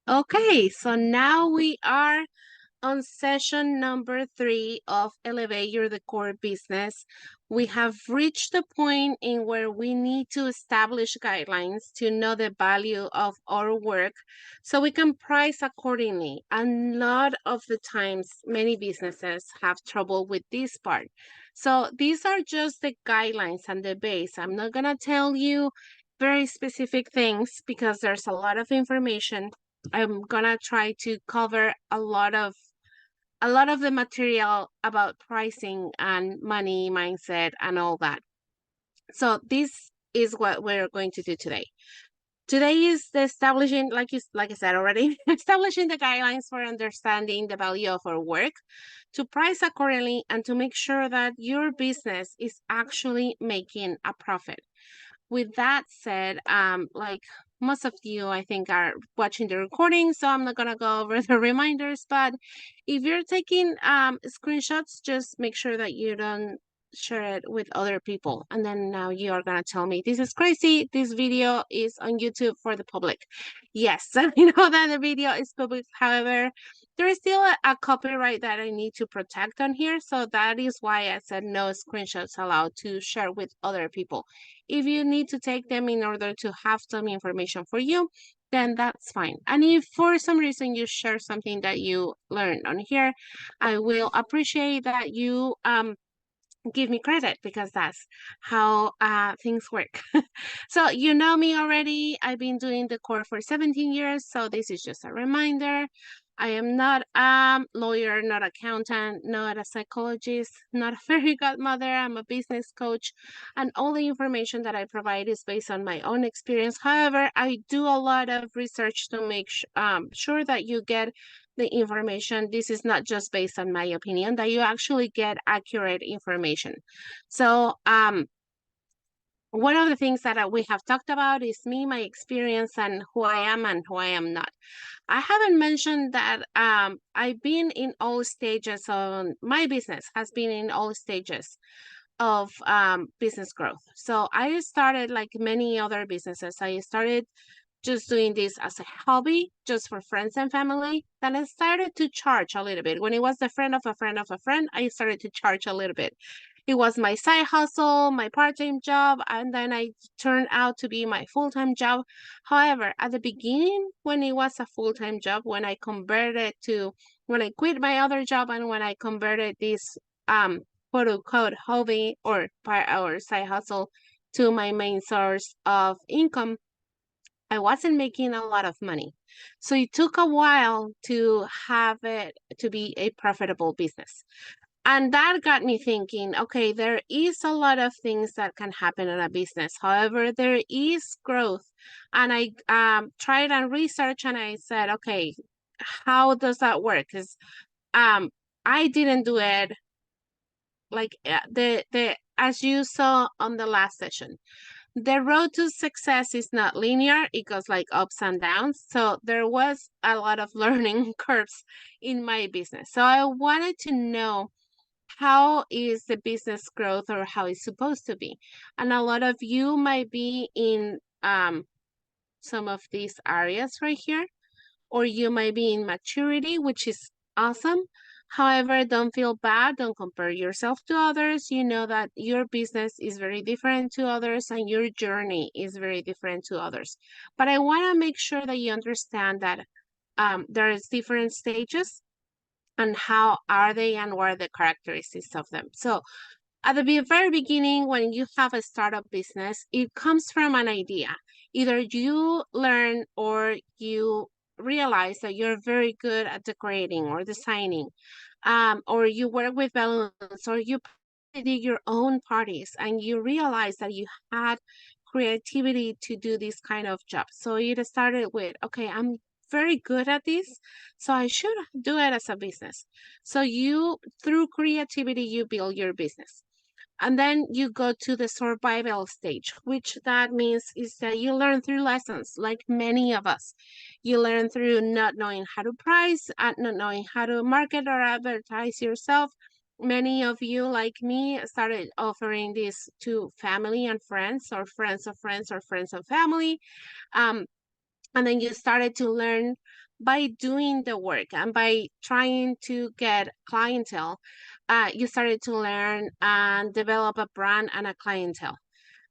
Okay, so now we are on session number 3 of Elevate Your Decor Business. We have reached the point in where we need to establish guidelines to know the value of our work so we can price accordingly. A lot of the times, many businesses have trouble with this part. So these are just the guidelines and the base. I'm not going to tell you very specific things because there's a lot of information. I'm gonna try to cover a lot of the material about pricing and money mindset and all that. So this is what we're going to do today. Today is the establishing, like I said already, establishing the guidelines for understanding the value of our work, to price accordingly, and to make sure that your business is actually making a profit. With that said, like most of you, I think, are watching the recording, so I'm not gonna go over the reminders. But if you're taking screenshots, just make sure that you don't share it with other people. And then now you are gonna tell me this is crazy. This video is on YouTube for the public. Yes, I know that the video is public. However, there is still a copyright that I need to protect on here, so that is why I said no screenshots allowed to share with other people. If you need to take them in order to have some information for you, then that's fine. And if for some reason you share something that you learned on here, I will appreciate that you give me credit because that's how things work. So you know me already. I've been doing the core for 17 years, so this is just a reminder. I am not a lawyer, not accountant, not a psychologist, not a fairy godmother. I'm a business coach, and all the information that I provide is based on my own experience. However, I do a lot of research to make sure that you get the information. This is not just based on my opinion, that you actually get accurate information. So, one of the things that we have talked about is me, my experience, and who I am and who I am not. I haven't mentioned that I've been in all stages of my business, has been in all stages of business growth. So I started like many other businesses. I started just doing this as a hobby, just for friends and family. Then I started to charge a little bit. When it was the friend of a friend of a friend, I started to charge a little bit. It was my side hustle, my part-time job, and then I turned out to be my full-time job. However, at the beginning, when it was a full-time job, when I quit my other job and when I converted this quote unquote hobby or part or side hustle to my main source of income, I wasn't making a lot of money. So it took a while to have it to be a profitable business. And that got me thinking, okay, there is a lot of things that can happen in a business. However, there is growth. And I tried and researched and I said, okay, how does that work? Because I didn't do it like the as you saw on the last session. The road to success is not linear. It goes like ups and downs. So there was a lot of learning curves in my business. So I wanted to know how is the business growth or how it's supposed to be. And a lot of you might be in some of these areas right here, or you might be in maturity, which is awesome. However, don't feel bad. Don't compare yourself to others. You know that your business is very different to others and your journey is very different to others. But I want to make sure that you understand that there's different stages and how are they and what are the characteristics of them. So at the very beginning, when you have a startup business, it comes from an idea. Either you learn or you realize that you're very good at decorating or designing, or you work with balloons, or you did your own parties and you realize that you had creativity to do this kind of job. So it started with, okay, I'm very good at this, so I should do it as a business. So you, through creativity, you build your business. And then you go to the survival stage, which that means is that you learn through lessons, like many of us. You learn through not knowing how to price, not knowing how to market or advertise yourself. Many of you, like me, started offering this to family and friends, or friends of friends, or friends of family. And then you started to learn by doing the work and by trying to get clientele, you started to learn and develop a brand and a clientele.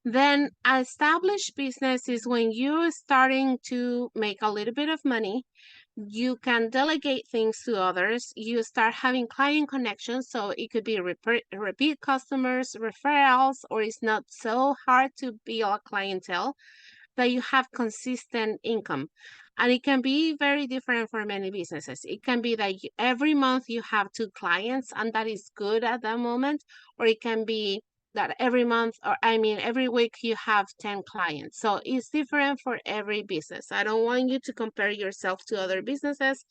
Then an established business is when you're starting to make a little bit of money. You can delegate things to others. You start having client connections. So it could be repeat customers, referrals, or it's not so hard to build a clientele that you have consistent income. And it can be very different for many businesses. It can be that every month you have two clients and that is good at that moment, or it can be that every month, or I mean, every week you have 10 clients. So it's different for every business. I don't want you to compare yourself to other businesses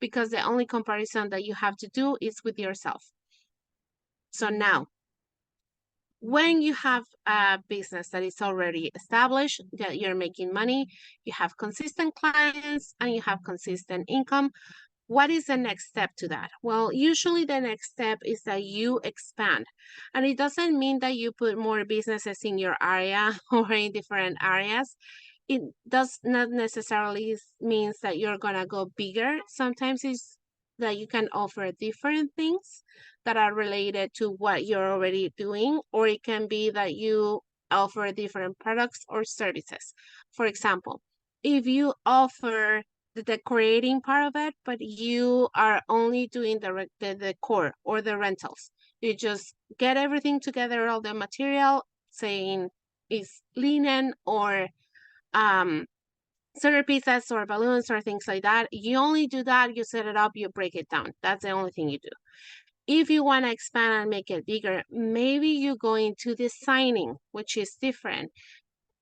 because the only comparison that you have to do is with yourself. So now, when you have a business that is already established, that you're making money, you have consistent clients, and you have consistent income, what is the next step to that? Well, usually the next step is that you expand. And it doesn't mean that you put more businesses in your area or in different areas. It does not necessarily means that you're gonna go bigger. Sometimes it's that you can offer different things that are related to what you're already doing, or it can be that you offer different products or services. For example, if you offer the decorating part of it, but you are only doing the decor or the rentals, you just get everything together, all the material, saying is linen or um centerpieces or balloons or things like that. You only do that, you set it up, you break it down. That's the only thing you do. If you want to expand and make it bigger, maybe you go into designing, which is different.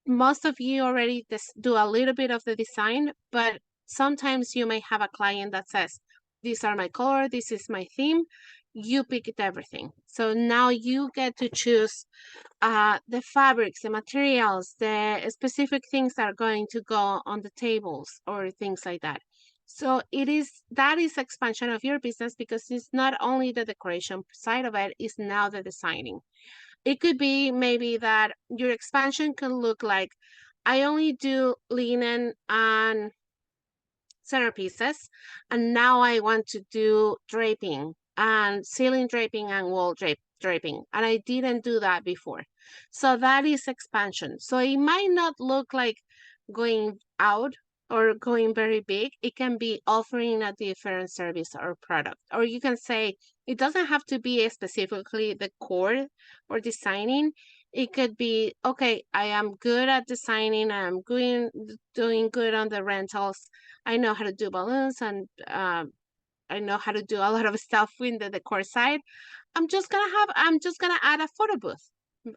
Most of you already do a little bit of the design, but sometimes you may have a client that says, these are my color, this is my theme. You pick it everything. So now you get to choose the fabrics, the materials, the specific things that are going to go on the tables or things like that. So that is expansion of your business because it's not only the decoration side of it, it's now the designing. It could be maybe that your expansion can look like, I only do linen and centerpieces, and now I want to do draping and ceiling draping and wall draping, and I didn't do that before. So that is expansion. So it might not look like going out or going very big. It can be offering a different service or product. Or you can say it doesn't have to be specifically the core or designing. It could be, okay, I am good at designing, I'm doing good on the rentals. I know how to do balloons and I know how to do a lot of stuff in the decor side. I'm just gonna add a photo booth.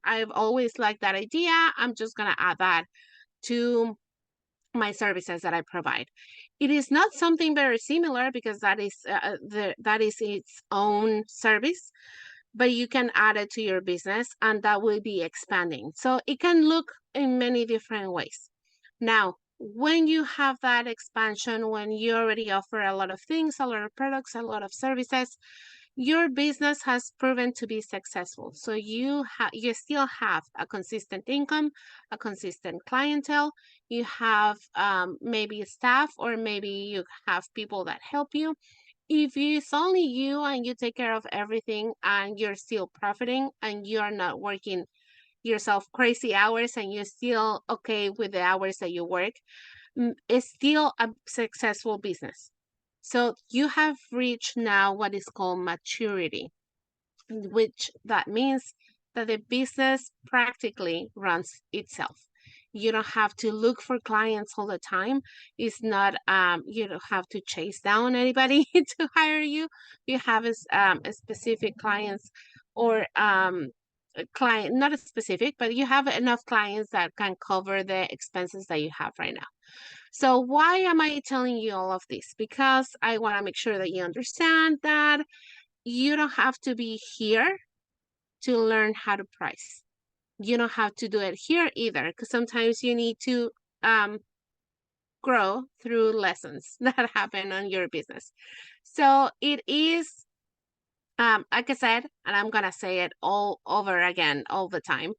I've always liked that idea. I'm just gonna add that to my services that I provide. It is not something very similar because that is its own service, but you can add it to your business and that will be expanding. So it can look in many different ways. Now, when you have that expansion, when you already offer a lot of things, a lot of products, a lot of services, your business has proven to be successful. So you still have a consistent income, a consistent clientele. You have maybe staff, or maybe you have people that help you. If it's only you and you take care of everything and you're still profiting and you're not working yourself crazy hours and you're still okay with the hours that you work, it's still a successful business. So you have reached now what is called maturity, which that means that the business practically runs itself. You don't have to look for clients all the time. It's not you don't have to chase down anybody to hire you. You have a specific clients or a client, not a specific, but you have enough clients that can cover the expenses that you have right now. So why am I telling you all of this? Because I want to make sure that you understand that you don't have to be here to learn how to price. You don't have to do it here either, because sometimes you need to grow through lessons that happen on your business. So it is, like I said, and I'm gonna say it all over again all the time.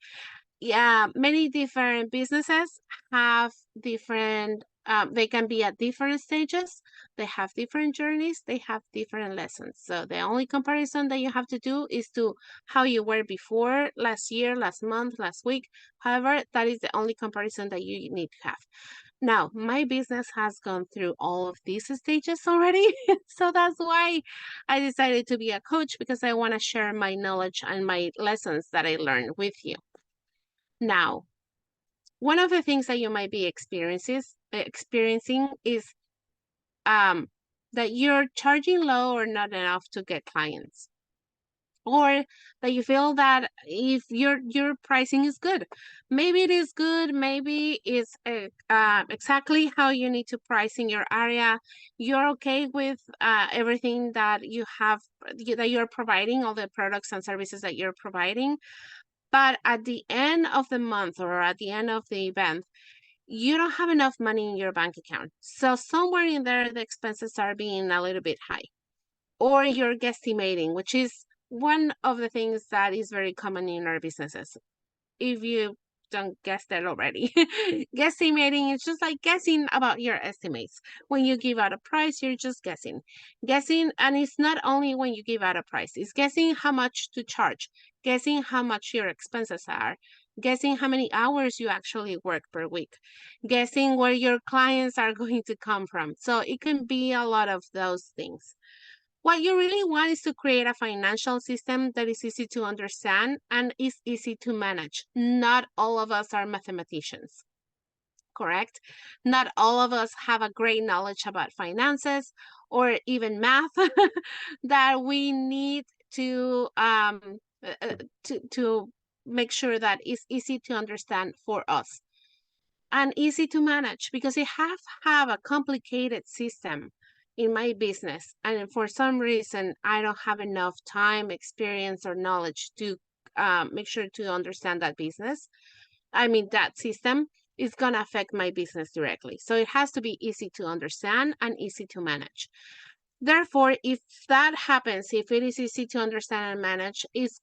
yeah, many different businesses have different, they can be at different stages. They have different journeys. They have different lessons. So the only comparison that you have to do is to how you were before, last year, last month, last week. However, that is the only comparison that you need to have. Now, my business has gone through all of these stages already. So that's why I decided to be a coach, because I want to share my knowledge and my lessons that I learned with you. Now, one of the things that you might be experiencing is um, that you're charging low or not enough to get clients, or that you feel that if your pricing is good, maybe it is good, maybe it's exactly how you need to price in your area. You're okay with everything that you have, that you're providing, all the products and services that you're providing. But at the end of the month or at the end of the event, you don't have enough money in your bank account. So somewhere in there, the expenses are being a little bit high, or you're guesstimating, which is one of the things that is very common in our businesses. If you don't guess that already, guesstimating is just like guessing about your estimates. When you give out a price, you're just guessing. And it's not only when you give out a price, it's guessing how much to charge, guessing how much your expenses are, guessing how many hours you actually work per week, guessing where your clients are going to come from. So it can be a lot of those things. What you really want is to create a financial system that is easy to understand and is easy to manage. Not all of us are mathematicians, correct? Not all of us have a great knowledge about finances or even math that we need uh, uh, to make sure that it's easy to understand for us and easy to manage, because I have a complicated system in my business, and for some reason I don't have enough time, experience, or knowledge to make sure to understand that business. I mean, that system is going to affect my business directly. So it has to be easy to understand and easy to manage. Therefore, if that happens, if it is easy to understand and manage, it's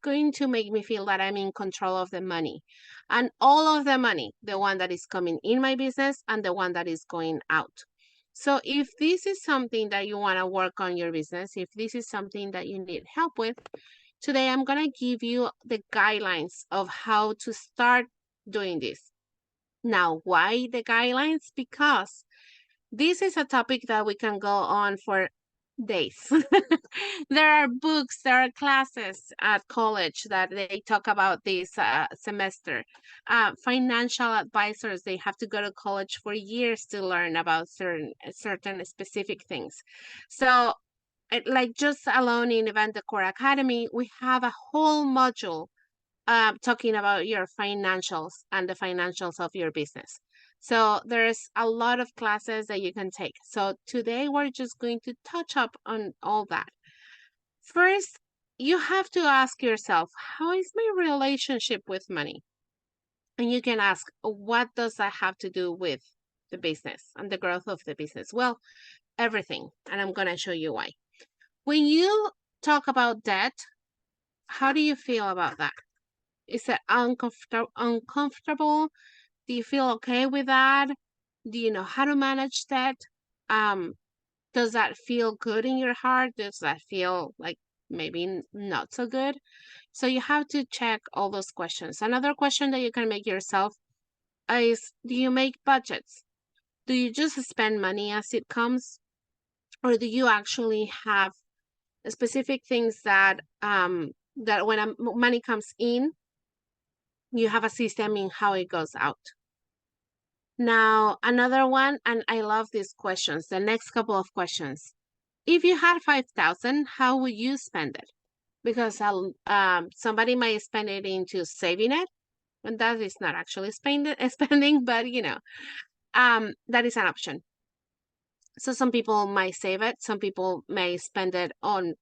going to make me feel that I'm in control of the money, and all of the money, the one that is coming in my business and the one that is going out. So if this is something that you want to work on your business, if this is something that you need help with, today I'm going to give you the guidelines of how to start doing this. Now, why the guidelines? Because this is a topic that we can go on for days. There are books, there are classes at college that they talk about this semester. Financial advisors, they have to go to college for years to learn about certain specific things. So, like just alone in Event Decor Academy, we have a whole module talking about your financials and the financials of your business. So there's a lot of classes that you can take. So today we're just going to touch up on all that. First, you have to ask yourself, how is my relationship with money? And you can ask, what does that have to do with the business and the growth of the business? Well, everything. And I'm going to show you why. When you talk about debt, how do you feel about that? Is it uncomfortable? Do you feel okay with that? Do you know how to manage that? Um, does that feel good in your heart? Does that feel like maybe not so good? So you have to check all those questions. Another question that you can make yourself is, do you make budgets? Do you just spend money as it comes? Or do you actually have specific things that that when money comes in, you have a system in how it goes out? Now, another one, and I love these questions, the next couple of questions. If you had 5,000, how would you spend it? Because somebody might spend it into saving it, and that is not actually spending, but that is an option. So some people might save it, some people may spend it on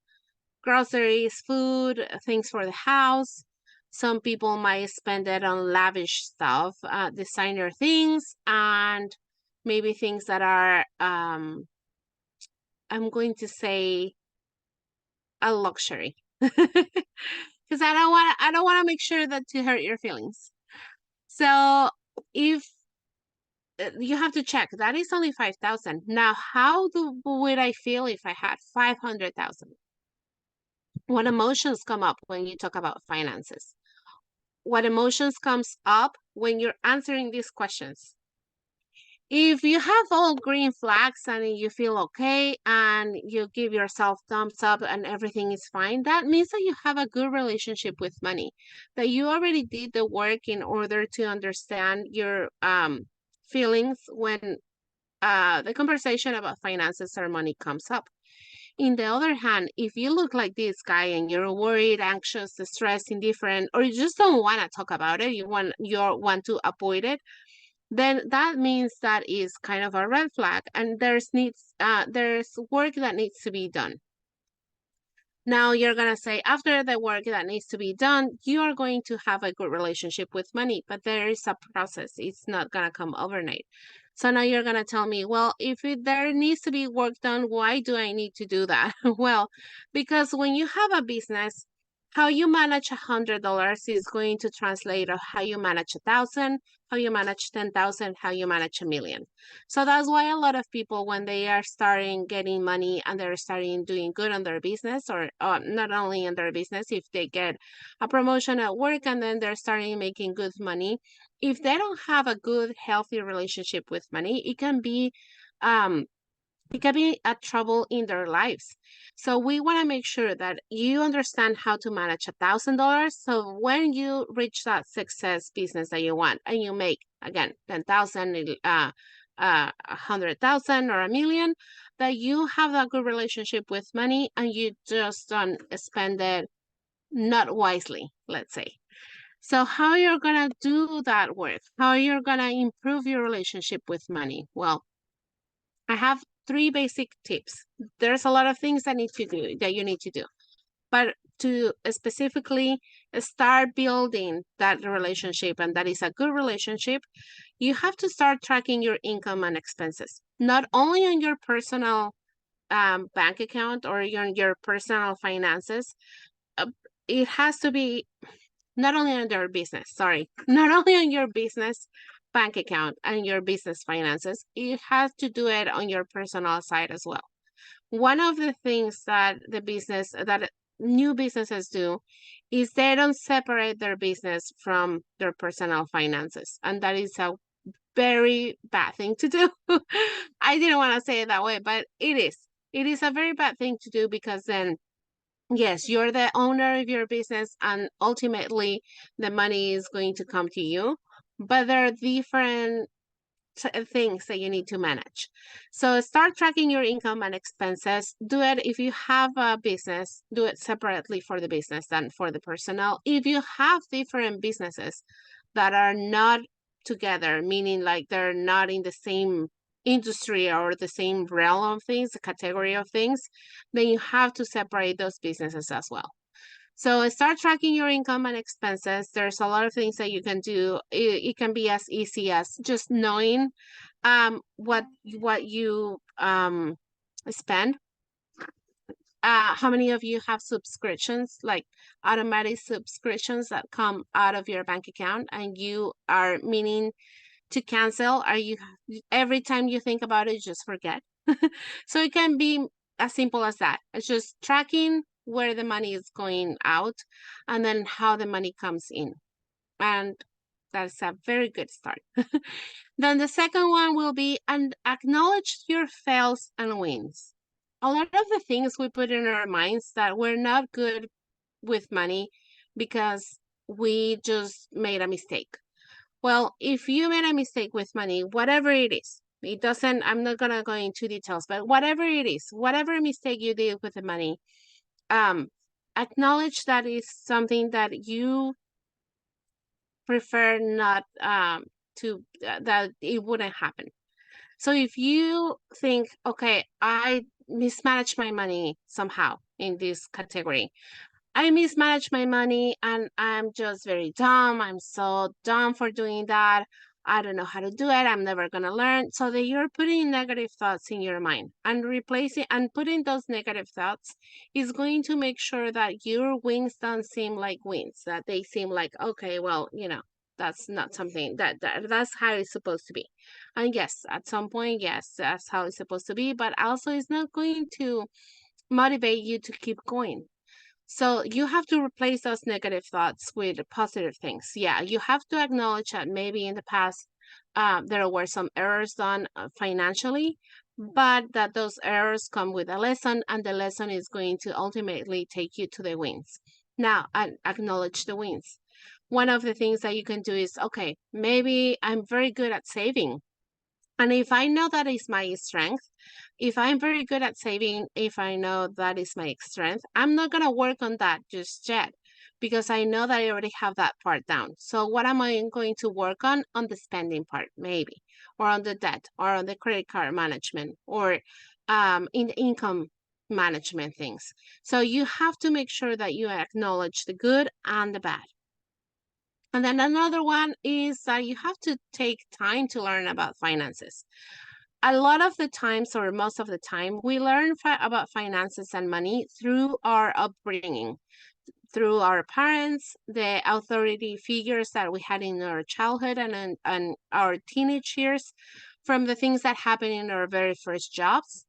groceries, food, things for the house. Some people might spend it on lavish stuff, designer things, and maybe things that are, I'm going to say, a luxury. Because I don't want to make sure that to hurt your feelings. So if you have to check, that is only 5,000. Now, would I feel if I had 500,000? What emotions come up when you talk about finances? What emotions comes up when you're answering these questions? If you have all green flags and you feel okay and you give yourself thumbs up and everything is fine, that means that you have a good relationship with money, that you already did the work in order to understand your feelings when the conversation about finances or money comes up. In the other hand, if you look like this guy and you're worried, anxious, stressed, indifferent, or you just don't want to talk about it, you want to avoid it, then that means that is kind of a red flag, and there's work that needs to be done. Now you're going to say, after the work that needs to be done, you are going to have a good relationship with money, but there is a process. It's not going to come overnight. So now you're going to tell me, well, there needs to be work done, why do I need to do that? Well, because when you have a business, how you manage $100 is going to translate of how you manage 1,000, how you manage 10,000, how you manage 1,000,000. So that's why a lot of people, when they are starting getting money and they're starting doing good on their business, or not only in their business, if they get a promotion at work and then they're starting making good money, if they don't have a good, healthy relationship with money, um, it can be a trouble in their lives. So we want to make sure that you understand how to manage $1,000. So when you reach that success business that you want and you make again 10,000, 100,000 or 1,000,000, that you have that good relationship with money and you just don't spend it not wisely, let's say. So how you're gonna do that work? How you're gonna improve your relationship with money? Well, I have 3 basic tips. There's a lot of things that you need to do, but to specifically start building that relationship, and that is a good relationship, you have to start tracking your income and expenses, not only on your personal bank account or your personal finances. Uh, it has to be not only on your business, sorry, not only on your business bank account and your business finances, you have to do it on your personal side as well. One of the things that new businesses do is they don't separate their business from their personal finances. And that is a very bad thing to do. I didn't want to say it that way, but it is. It is a very bad thing to do, because then yes, you're the owner of your business and ultimately the money is going to come to you, but there are different things that you need to manage. So start tracking your income and expenses. Do it if you have a business, do it separately for the business than for the personal. If you have different businesses that are not together, meaning like they're not in the same industry or the same realm of things, the category of things, then you have to separate those businesses as well. So start tracking your income and expenses. There's a lot of things that you can do. It can be as easy as just knowing what you spend. How many of you have subscriptions, like automatic subscriptions that come out of your bank account and you are meaning to cancel? Are you every time you think about it, you just forget? So it can be as simple as that. It's just tracking where the money is going out and then how the money comes in. And that's a very good start. Then the second one will be, and acknowledge your fails and wins. A lot of the things we put in our minds that we're not good with money because we just made a mistake. Well, if you made a mistake with money, whatever it is, it doesn't, I'm not gonna go into details, but whatever it is, whatever mistake you did with the money, acknowledge that is something that you prefer not that it wouldn't happen. So if you think, okay, I mismanaged my money somehow in this category, I mismanage my money and I'm just very dumb. I'm so dumb for doing that. I don't know how to do it. I'm never going to learn. So that you're putting negative thoughts in your mind, and replacing and putting those negative thoughts is going to make sure that your wins don't seem like wins, that they seem like, okay, well, that's not something that's how it's supposed to be. And yes, at some point, yes, that's how it's supposed to be, but also it's not going to motivate you to keep going. So you have to replace those negative thoughts with positive things. Yeah, you have to acknowledge that maybe in the past there were some errors done financially, but that those errors come with a lesson, and the lesson is going to ultimately take you to the wins. Now, acknowledge the wins. One of the things that you can do is, okay, maybe I'm very good at saving. And if I know that is my strength, if I'm very good at saving, if I know that is my strength, I'm not going to work on that just yet because I know that I already have that part down. So what am I going to work on? On the spending part, maybe, or on the debt, or on the credit card management, or in the income management things. So you have to make sure that you acknowledge the good and the bad. And then another one is that you have to take time to learn about finances. A lot of the times, or most of the time, we learn about finances and money through our upbringing, through our parents, the authority figures that we had in our childhood and our teenage years, from the things that happen in our very first jobs.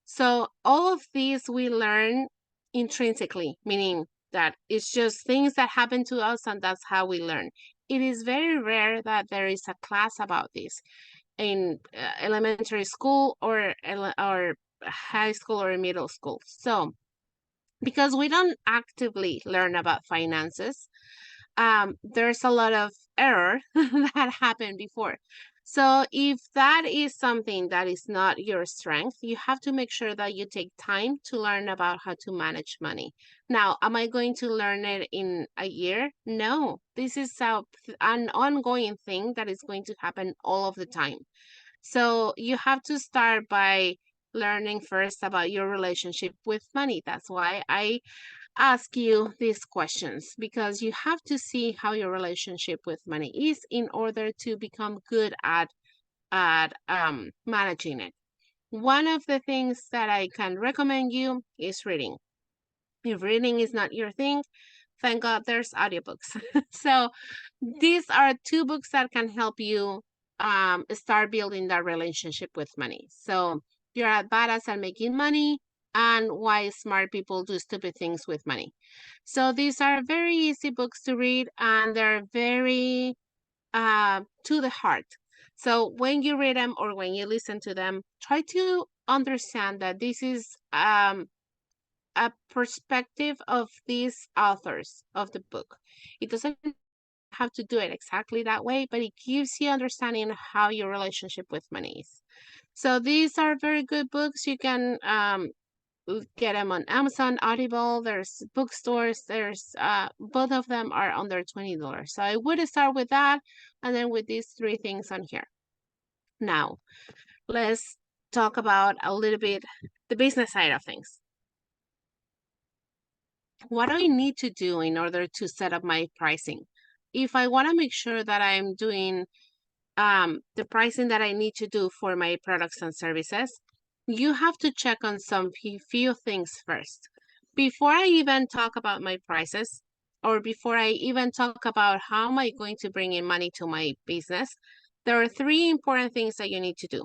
So all of these we learn intrinsically, meaning that it's just things that happen to us and that's how we learn. It is very rare that there is a class about this in elementary school or high school or middle school. So because we don't actively learn about finances, there's a lot of error that happened before. So if that is something that is not your strength, you have to make sure that you take time to learn about how to manage money. Now, am I going to learn it in a year? No, this is an ongoing thing that is going to happen all of the time. So you have to start by learning first about your relationship with money. That's why I ask you these questions, because you have to see how your relationship with money is in order to become good at managing it. One of the things that I can recommend you is reading. If reading is not your thing, thank God there's audiobooks. So these are two books that can help you start building that relationship with money. So you're at badass at making money, and why smart people do stupid things with money. So these are very easy books to read, and they're very to the heart. So when you read them or when you listen to them, try to understand that this is a perspective of these authors of the book. It doesn't have to do it exactly that way, but it gives you understanding how your relationship with money is. So these are very good books. You can get them on Amazon, Audible. There's bookstores. There's both of them are under $20. So I would start with that, and then with these three things on here. Now, let's talk about a little bit the business side of things. What do I need to do in order to set up my pricing? If I want to make sure that I'm doing the pricing that I need to do for my products and services, you have to check on some few things first. Before I even talk about my prices, or before I even talk about how am I going to bring in money to my business, there are three important things that you need to do.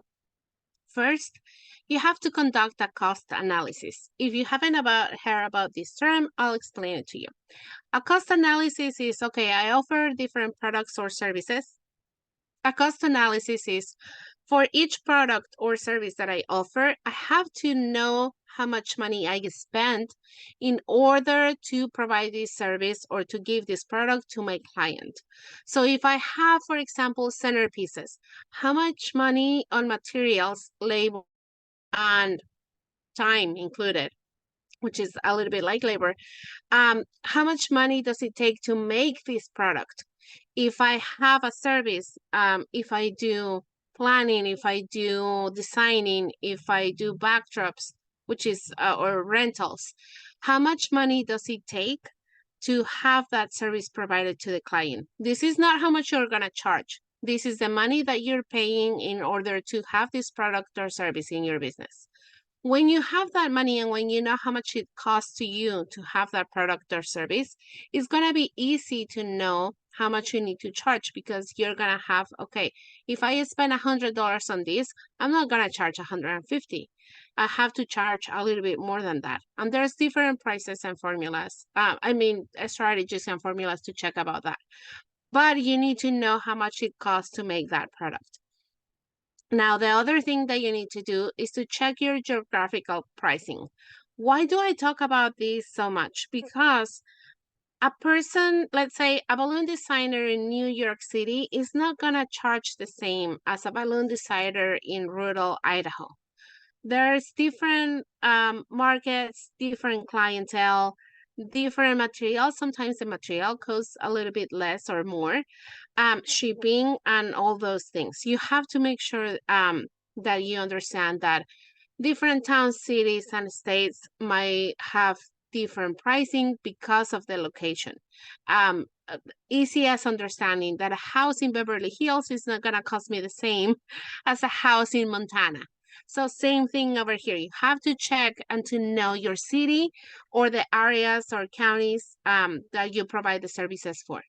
First, you have to conduct a cost analysis. If you haven't heard about this term, I'll explain it to you. A cost analysis is, okay, I offer different products or services. A cost analysis is for each product or service that I offer, I have to know how much money I spent in order to provide this service or to give this product to my client. So if I have, for example, centerpieces, how much money on materials, labor, and time included, which is a little bit like labor, how much money does it take to make this product? If I have a service, if I do planning, if I do designing, if I do backdrops, which is or rentals, how much money does it take to have that service provided to the client? This is not how much you're gonna charge. This is the money that you're paying in order to have this product or service in your business. When you have that money and when you know how much it costs to you to have that product or service, it's going to be easy to know how much you need to charge, because you're gonna have, okay, if I spend $100 on this, I'm not gonna charge 150. I have to charge a little bit more than that. And there's different prices and formulas. Strategies and formulas to check about that. But you need to know how much it costs to make that product. Now, the other thing that you need to do is to check your geographical pricing. Why do I talk about this so much? Because a person, let's say a balloon designer in New York City, is not going to charge the same as a balloon designer in rural Idaho. There's different markets, different clientele, different materials. Sometimes the material costs a little bit less or more. Shipping and all those things. You have to make sure that you understand that different towns, cities, and states might have different pricing because of the location. Easiest understanding that a house in Beverly Hills is not going to cost me the same as a house in Montana. So same thing over here. You have to check and to know your city or the areas or counties that you provide the services for.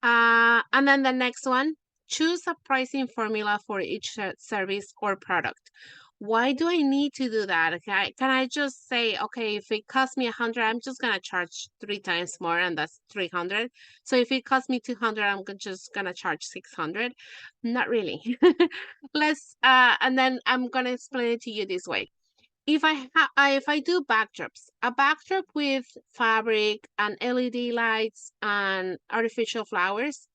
And then the next one, choose a pricing formula for each service or product. Why do I need to do that? Okay, can I just say, okay, if it costs me 100, I'm just gonna charge 3 times more, and that's 300. So if it costs me 200, I'm just gonna charge 600. Not really. And then I'm gonna explain it to you this way. If I do backdrops, a backdrop with fabric and LED lights and artificial flowers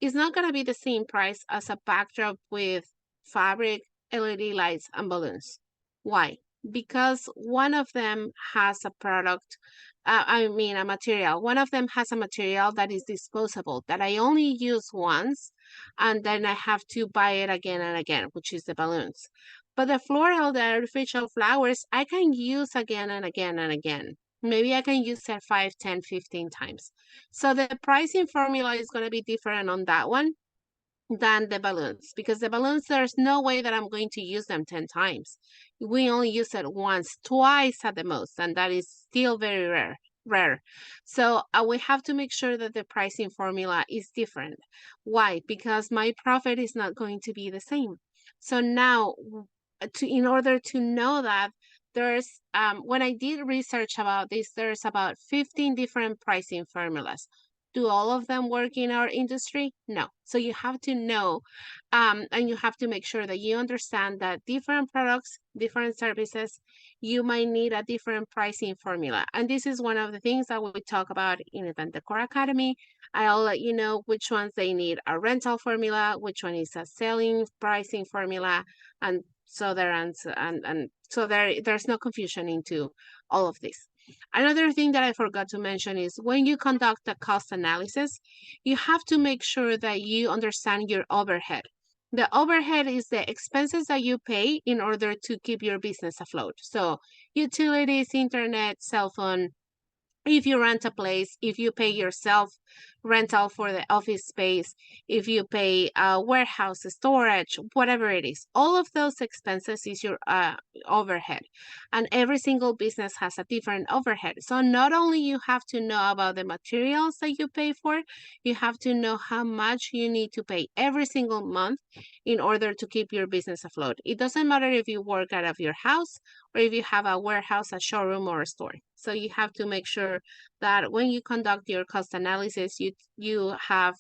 is not going to be the same price as a backdrop with fabric, LED lights, and balloons. Why? Because one of them has a product, a material. One of them has a material that is disposable, that I only use once, and then I have to buy it again and again, which is the balloons. But the floral, the artificial flowers, I can use again and again and again. Maybe I can use it 5, 10, 15 times. So the pricing formula is going to be different on that one than the balloons, because the balloons, there's no way that I'm going to use them 10 times. We only use it once, twice at the most, and that is still very rare. So we have to make sure that the pricing formula is different. Why? Because my profit is not going to be the same. So now, in order to know that, there's when I did research about this, there's about 15 different pricing formulas. Do all of them work in our industry? No. So you have to know, and you have to make sure that you understand that different products, different services, you might need a different pricing formula. And this is one of the things that we talk about in Event Decor Academy. I'll let you know which ones they need a rental formula, which one is a selling pricing formula, and so there's no confusion into all of this. Another thing that I forgot to mention is when you conduct a cost analysis, you have to make sure that you understand your overhead. The overhead is the expenses that you pay in order to keep your business afloat. So utilities, internet, cell phone, if you rent a place, if you pay yourself rental for the office space, if you pay warehouse storage, whatever it is, all of those expenses is your overhead. And every single business has a different overhead. So not only you have to know about the materials that you pay for, you have to know how much you need to pay every single month in order to keep your business afloat. It doesn't matter if you work out of your house or if you have a warehouse, a showroom, or a store. So you have to make sure that when you conduct your cost analysis, you have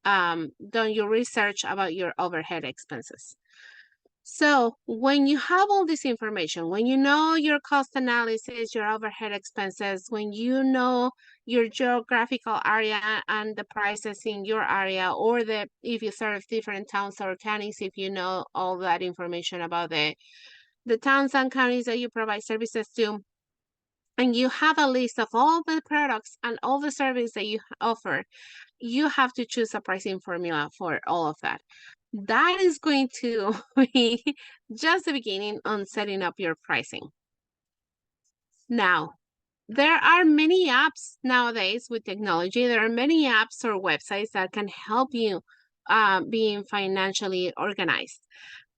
done your research about your overhead expenses. So when you have all this information, when you know your cost analysis, your overhead expenses, when you know your geographical area and the prices in your area, or if you serve different towns or counties, if you know all that information about the towns and counties that you provide services to, and you have a list of all the products and all the services that you offer, you have to choose a pricing formula for all of that. That is going to be just the beginning on setting up your pricing. Now, there are many apps nowadays with technology. There are many apps or websites that can help you being financially organized.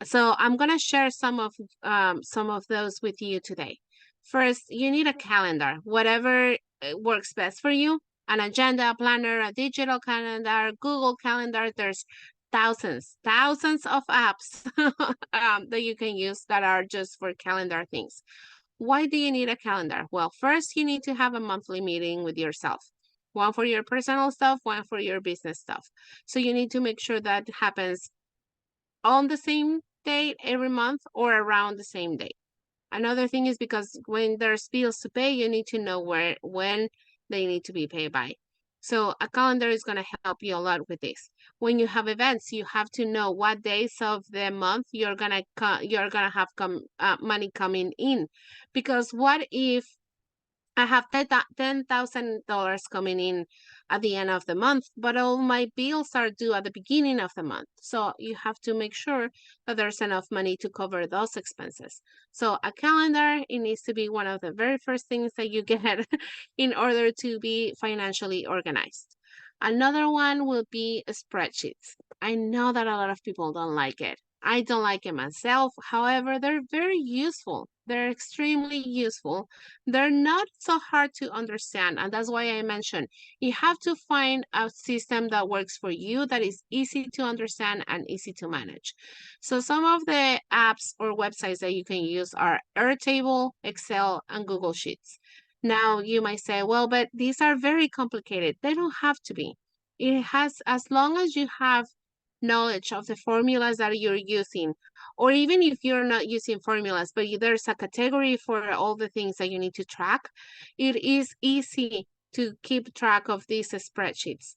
So I'm going to share some of those with you today. First, you need a calendar, whatever works best for you. an agenda, a planner, a digital calendar, Google Calendar. There's thousands of apps that you can use that are just for calendar things. Why do you need a calendar? Well, first, you need to have a monthly meeting with yourself. One for your personal stuff, one for your business stuff. So you need to make sure that happens on the same date every month or around the same date. Another thing is because when there's bills to pay, you need to know when they need to be paid by. So a calendar is going to help you a lot with this. When you have events, you have to know what days of the month you're gonna have money coming in, because what if I have $10,000 coming in at the end of the month, but all my bills are due at the beginning of the month. So you have to make sure that there's enough money to cover those expenses. So a calendar, it needs to be one of the very first things that you get in order to be financially organized. Another one will be spreadsheets. I know that a lot of people don't like it. I don't like it myself. However, they're very useful. They're extremely useful. They're not so hard to understand. And that's why I mentioned you have to find a system that works for you, that is easy to understand and easy to manage. So some of the apps or websites that you can use are Airtable, Excel, and Google Sheets. Now you might say, well, but these are very complicated. They don't have to be. It has, as long as you have knowledge of the formulas that you're using, or even if you're not using formulas, but there's a category for all the things that you need to track, it is easy to keep track of these spreadsheets.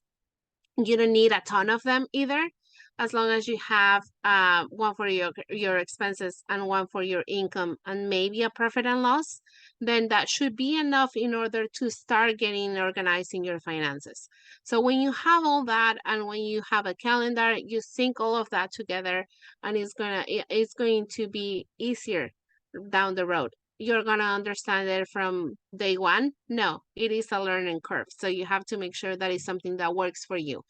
You don't need a ton of them either, as long as you have one for your expenses and one for your income and maybe a profit and loss, then that should be enough in order to start getting organizing your finances. So when you have all that and when you have a calendar, you sync all of that together, and it's going to be easier down the road. You're going to understand it from day one? No, it is a learning curve. So you have to make sure that it's something that works for you.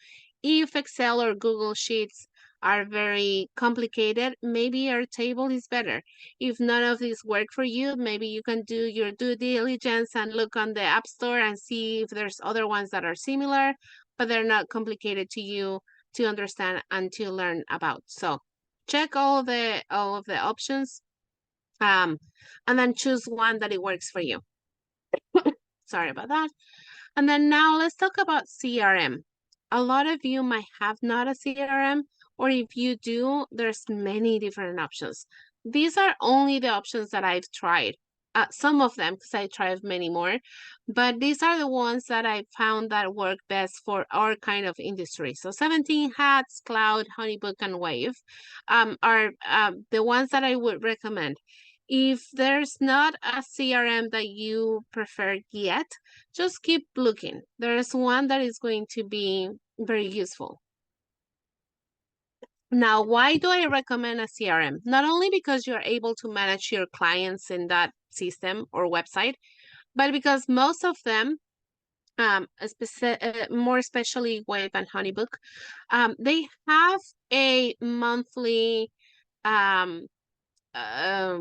If Excel or Google Sheets are very complicated, maybe Airtable is better. If none of these work for you, maybe you can do your due diligence and look on the App Store and see if there's other ones that are similar, but they're not complicated to you to understand and to learn about. So check all of the options, and then choose one that it works for you. Sorry about that. And then now let's talk about CRM. A lot of you might have not a CRM, or if you do, there's many different options. These are only the options that I've tried. Some of them, because I tried many more, but these are the ones that I found that work best for our kind of industry. So 17 Hats, Cloud, Honeybook, and Wave are the ones that I would recommend. If there's not a CRM that you prefer yet, just keep looking. There's one that is going to be very useful. Now, why do I recommend a CRM? Not only because you're able to manage your clients in that system or website, but because most of them, more especially Wave and Honeybook, they have a monthly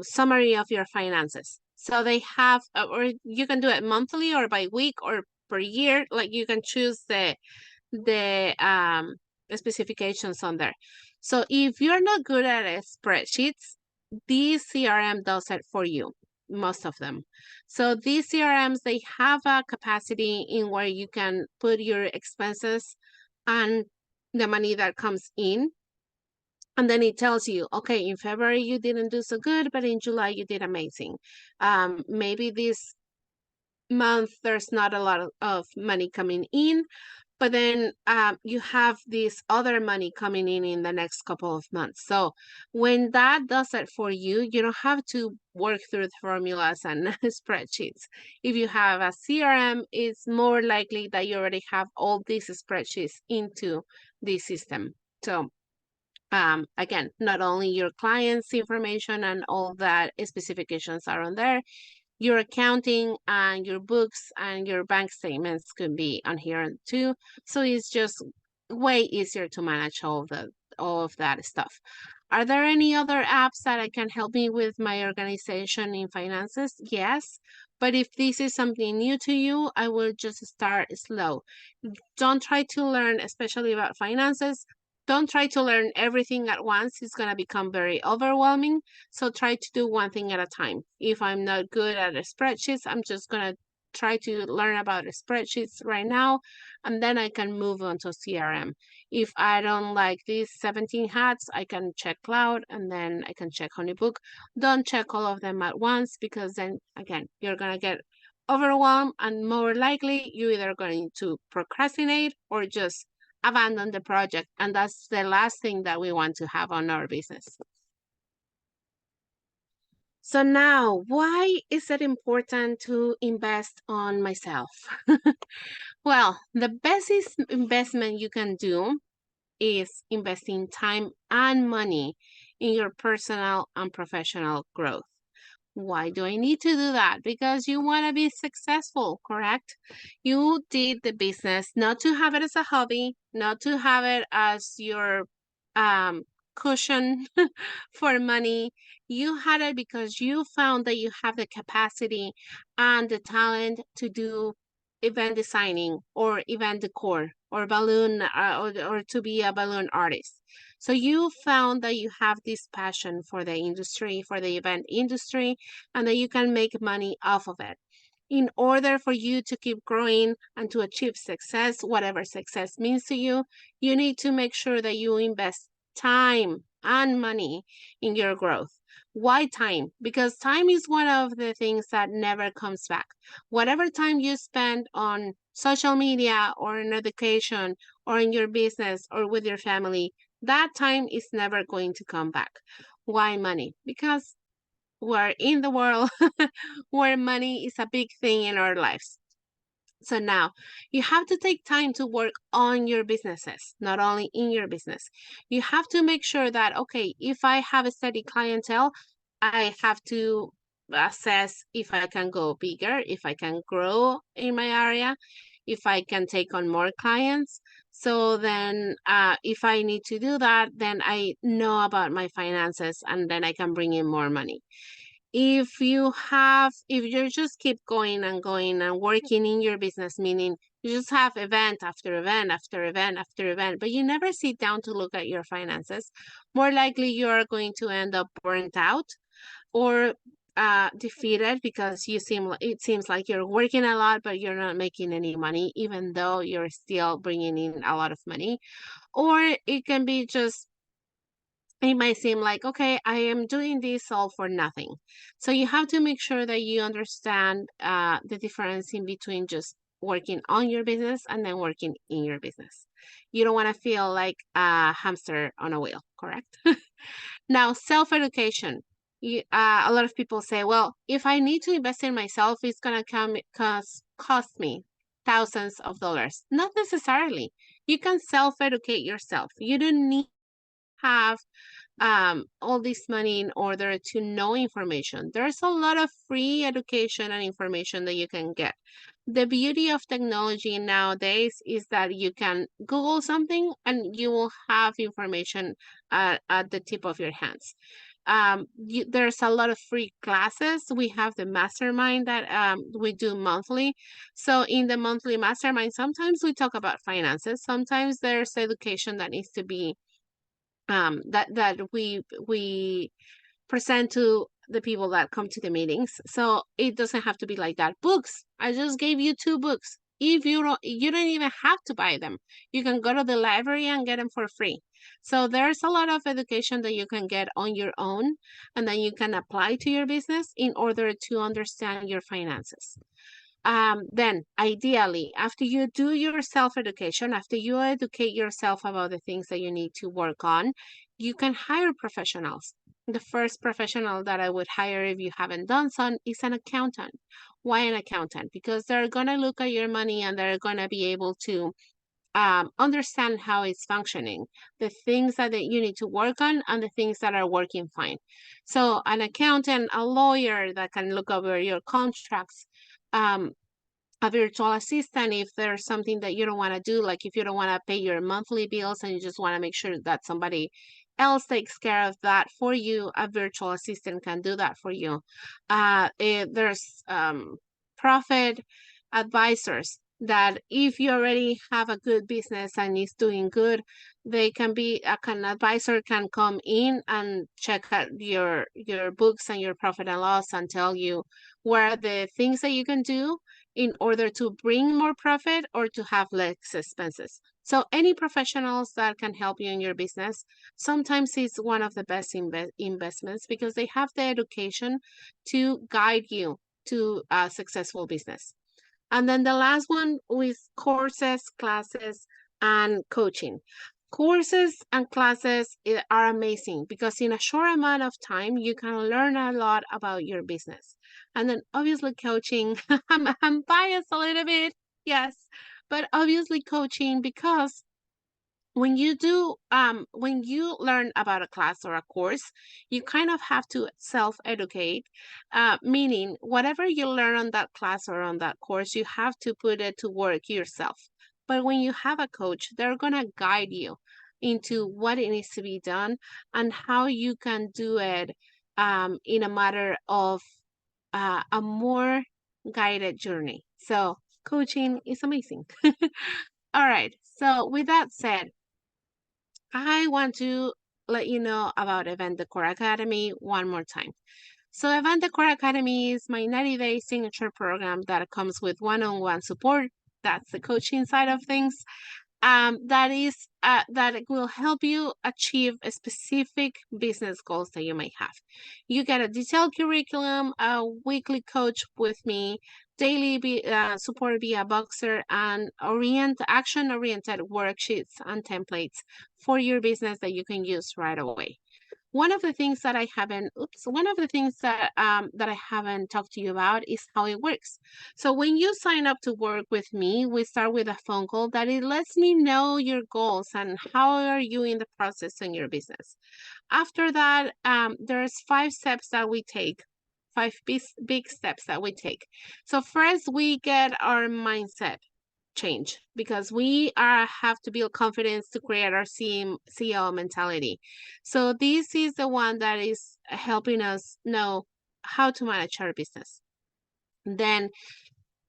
summary of your finances. So they have, or you can do it monthly or by week or per year. Like you can choose the specifications on there. So if you're not good at spreadsheets, this CRM does it for you, most of them. So these CRMs, they have a capacity in where you can put your expenses and the money that comes in. And then it tells you, okay, in February you didn't do so good, but in July you did amazing. Maybe this month there's not a lot of money coming in, but then you have this other money coming in the next couple of months. So when that does it for you, you don't have to work through the formulas and spreadsheets. If you have a CRM, it's more likely that you already have all these spreadsheets into the system. So again, not only your client's information and all that specifications are on there, your accounting and your books and your bank statements could be on here too. So it's just way easier to manage all of that stuff. Are there any other apps that I can help me with my organization in finances? Yes. But if this is something new to you, I will just start slow. Don't try to learn, especially about finances. Don't try to learn everything at once. It's going to become very overwhelming. So try to do one thing at a time. If I'm not good at spreadsheets, I'm just going to try to learn about spreadsheets right now, and then I can move on to CRM. If I don't like these 17 hats, I can check Cloud, and then I can check Honeybook. Don't check all of them at once, because then again, you're going to get overwhelmed, and more likely you're either going to procrastinate or just abandon the project. And that's the last thing that we want to have on our business. So now, why is it important to invest on myself? Well, the best investment you can do is investing time and money in your personal and professional growth. Why do I need to do that? Because you want to be successful, correct? You did the business not to have it as a hobby, not to have it as your um, cushion for money. You had it because you found that you have the capacity and the talent to do event designing or event decor or balloon or to be a balloon artist. So you found that you have this passion for the industry, for the event industry, and that you can make money off of it. In order for you to keep growing and to achieve success, whatever success means to you, you need to make sure that you invest time and money in your growth. Why time? Because time is one of the things that never comes back. Whatever time you spend on social media or in education or in your business or with your family, that time is never going to come back. Why money? Because we're in the world where money is a big thing in our lives. So now you have to take time to work on your businesses, not only in your business. You have to make sure that, okay, if I have a steady clientele, I have to assess if I can go bigger, if I can grow in my area, if I can take on more clients. So then if I need to do that, then I know about my finances and then I can bring in more money. If you just keep going and going and working in your business, meaning you just have event after event after event after event, but you never sit down to look at your finances, more likely you are going to end up burnt out or defeated, because it seems like you're working a lot but you're not making any money, even though you're still bringing in a lot of money. Or it can be just, it might seem like, okay, I am doing this all for nothing. So you have to make sure that you understand the difference in between just working on your business and then working in your business. You don't want to feel like a hamster on a wheel, correct? Now, self-education. A lot of people say, well, if I need to invest in myself, it's going to cost me thousands of dollars. Not necessarily. You can self-educate yourself. You don't need to have all this money in order to know information. There's a lot of free education and information that you can get. The beauty of technology nowadays is that you can Google something and you will have information at the tip of your hands. There's a lot of free classes. We have the mastermind that we do monthly. So in the monthly mastermind, sometimes we talk about finances. Sometimes there's education that needs to be that we present to the people that come to the meetings. So it doesn't have to be like that. Books. I just gave you 2 books. If you don't even have to buy them. You can go to the library and get them for free. So there's a lot of education that you can get on your own and then you can apply to your business in order to understand your finances. Then ideally, after you do your self-education, after you educate yourself about the things that you need to work on, you can hire professionals. The first professional that I would hire, if you haven't done so, is an accountant. Why an accountant? Because they're going to look at your money and they're going to be able to understand how it's functioning, the things that you need to work on and the things that are working fine. So an accountant, a lawyer that can look over your contracts, a virtual assistant if there's something that you don't want to do, like if you don't want to pay your monthly bills and you just want to make sure that somebody else takes care of that for you. A virtual assistant can do that for you. There's profit advisors that if you already have a good business and it's doing good, they can be an advisor can come in and check out your books and your profit and loss and tell you what are the things that you can do in order to bring more profit or to have less expenses. So any professionals that can help you in your business, sometimes it's one of the best investments because they have the education to guide you to a successful business. And then the last one with courses, classes, and coaching. Courses and classes are amazing because in a short amount of time, you can learn a lot about your business. And then obviously coaching, I'm biased a little bit, yes, but obviously coaching because when you learn about a class or a course, you kind of have to self-educate, meaning whatever you learn on that class or on that course, you have to put it to work yourself. But when you have a coach, they're gonna guide you into what it needs to be done and how you can do it in a matter of a more guided journey. So coaching is amazing. All right, so with that said, I want to let you know about Event Decor Academy one more time. So Event Decor Academy is my 90-day signature program that comes with one-on-one support. That's the coaching side of things. That will help you achieve a specific business goals that you may have. You get a detailed curriculum, a weekly coach with me, daily support via Boxer, and action-oriented worksheets and templates for your business that you can use right away. One of the things that I haven't talked to you about is how it works. So when you sign up to work with me, we start with a phone call that it lets me know your goals and how are you in the process in your business. After that, there's 5 steps that we take, 5 big steps that we take. So first, we get our mindset change because we have to build confidence to create our CEO mentality. So this is the one that is helping us know how to manage our business. Then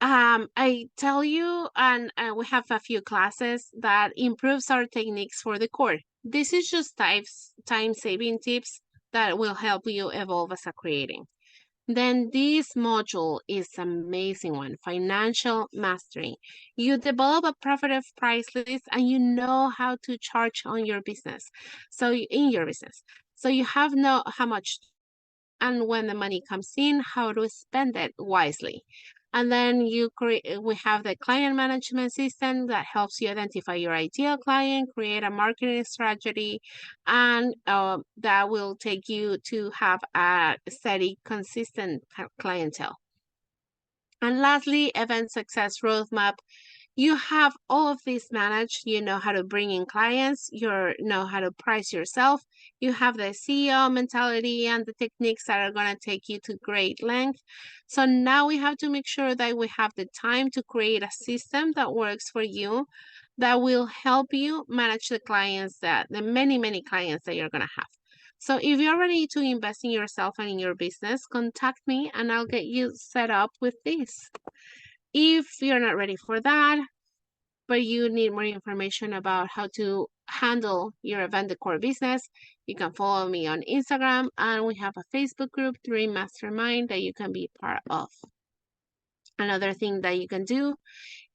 I tell you, and we have a few classes that improves our techniques for the core. This is just time-saving tips that will help you evolve as a creating. Then this module is amazing one, financial mastery. You develop a profitable price list and you know how to charge on your business. So in your business, so you have know how much and when the money comes in, how to spend it wisely. And then we have the client management system that helps you identify your ideal client, create a marketing strategy, and that will take you to have a steady, consistent clientele. And lastly, event success roadmap. You have all of this managed. You know how to bring in clients. You know how to price yourself. You have the CEO mentality and the techniques that are going to take you to great length. So now we have to make sure that we have the time to create a system that works for you, that will help you manage the clients, the many, many clients that you're going to have. So if you're ready to invest in yourself and in your business, contact me and I'll get you set up with this. If you're not ready for that, but you need more information about how to handle your event decor business, you can follow me on Instagram, and we have a Facebook group, Dream Mastermind, that you can be part of. Another thing that you can do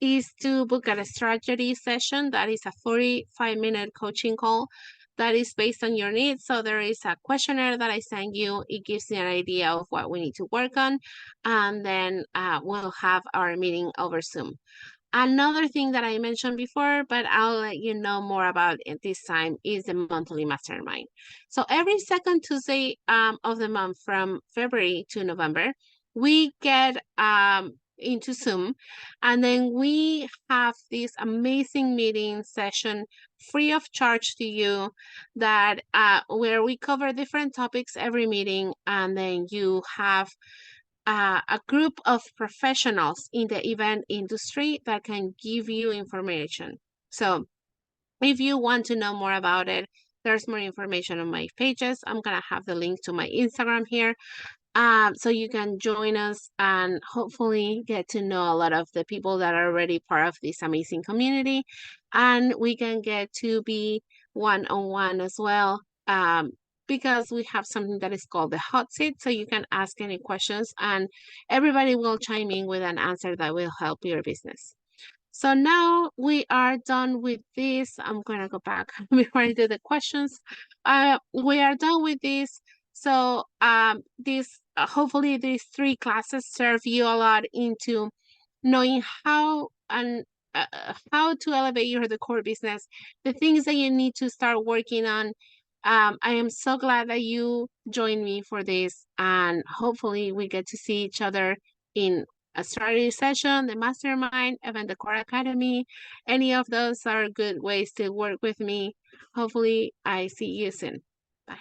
is to book a strategy session. That is a 45-minute coaching call that is based on your needs. So there is a questionnaire that I send you. It gives you an idea of what we need to work on. And then we'll have our meeting over Zoom. Another thing that I mentioned before, but I'll let you know more about it this time, is the monthly mastermind. So every second Tuesday of the month from February to November, we get into Zoom, and then we have this amazing meeting session free of charge to you that where we cover different topics every meeting, and then you have a group of professionals in the event industry that can give you information. So if you want to know more about it, There's more information on my pages. I'm going to have the link to my Instagram here. So you can join us and hopefully get to know a lot of the people that are already part of this amazing community. And we can get to be one-on-one as well. Because we have something that is called the hot seat. So you can ask any questions and everybody will chime in with an answer that will help your business. So now we are done with this. I'm going to go back before I do the questions. We are done with this. So hopefully these 3 classes serve you a lot into knowing how to elevate your decor business, the things that you need to start working on. I am so glad that you joined me for this, and hopefully we get to see each other in a strategy session, the mastermind, even the core academy. Any of those are good ways to work with me. Hopefully I see you soon. Bye.